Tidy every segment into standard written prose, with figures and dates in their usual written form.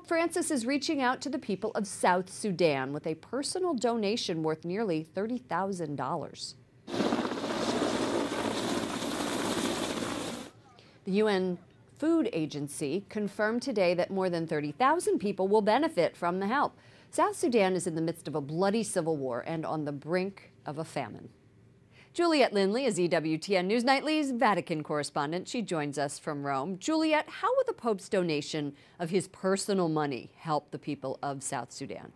Pope Francis is reaching out to the people of South Sudan with a personal donation worth nearly $30,000. The UN Food Agency confirmed today that more than 30,000 people will benefit from the help. South Sudan is in the midst of a bloody civil war and on the brink of a famine. Juliet Lindley is EWTN News Nightly's Vatican correspondent. She joins us from Rome. Juliet, how will the Pope's donation of his personal money help the people of South Sudan?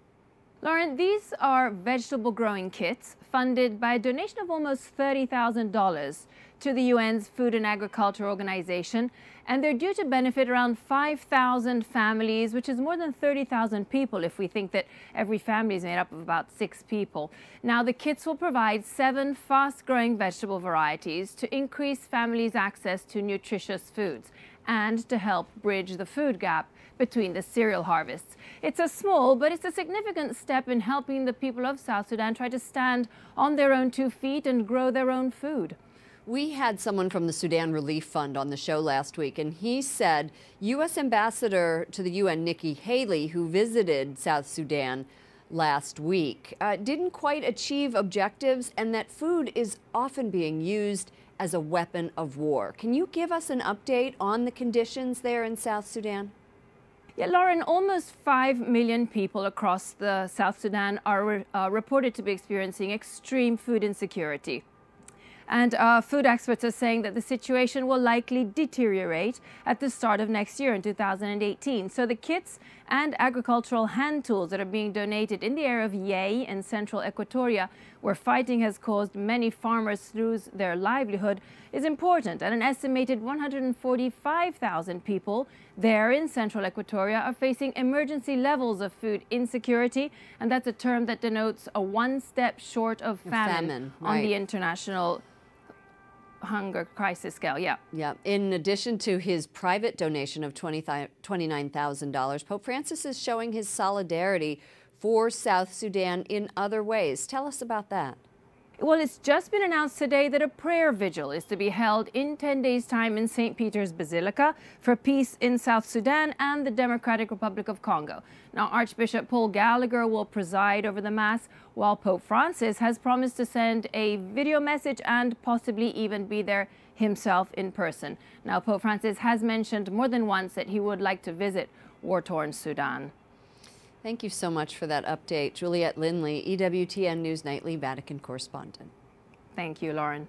Lauren, these are vegetable growing kits funded by a donation of almost $30,000 to the UN's Food and Agriculture Organization, and they're due to benefit around 5,000 families, which is more than 30,000 people if we think that every family is made up of about 6 people. Now, the kits will provide 7 fast-growing vegetable varieties to increase families' access to nutritious foods and to help bridge the food gap between the cereal harvests. It's a small, but it's a significant step in helping the people of South Sudan try to stand on their own 2 feet and grow their own food. We had someone from the Sudan Relief Fund on the show last week, and he said U.S. Ambassador to the UN, Nikki Haley, who visited South Sudan last week, didn't quite achieve objectives, and that food is often being used as a weapon of war. Can you give us an update on the conditions there in South Sudan? Yeah, Lauren, almost 5 million people across the South Sudan are reported to be experiencing extreme food insecurity. And food experts are saying that the situation will likely deteriorate at the start of next year in 2018. So the kits and agricultural hand tools that are being donated in the area of Yei in central Equatoria, where fighting has caused many farmers to lose their livelihood, is important. And an estimated 145,000 people there in central Equatoria are facing emergency levels of food insecurity. And that's a term that denotes a one step short of famine on the international hunger crisis scale. Yeah. In addition to his private donation of $29,000, Pope Francis is showing his solidarity for South Sudan in other ways. Tell us about that. Well, it's just been announced today that a prayer vigil is to be held in 10 days' time in St. Peter's Basilica for peace in South Sudan and the Democratic Republic of Congo. Now, Archbishop Paul Gallagher will preside over the Mass, while Pope Francis has promised to send a video message and possibly even be there himself in person. Now, Pope Francis has mentioned more than once that he would like to visit war-torn Sudan. Thank you so much for that update. Juliet Lindley, EWTN News Nightly Vatican correspondent. Thank you, Lauren.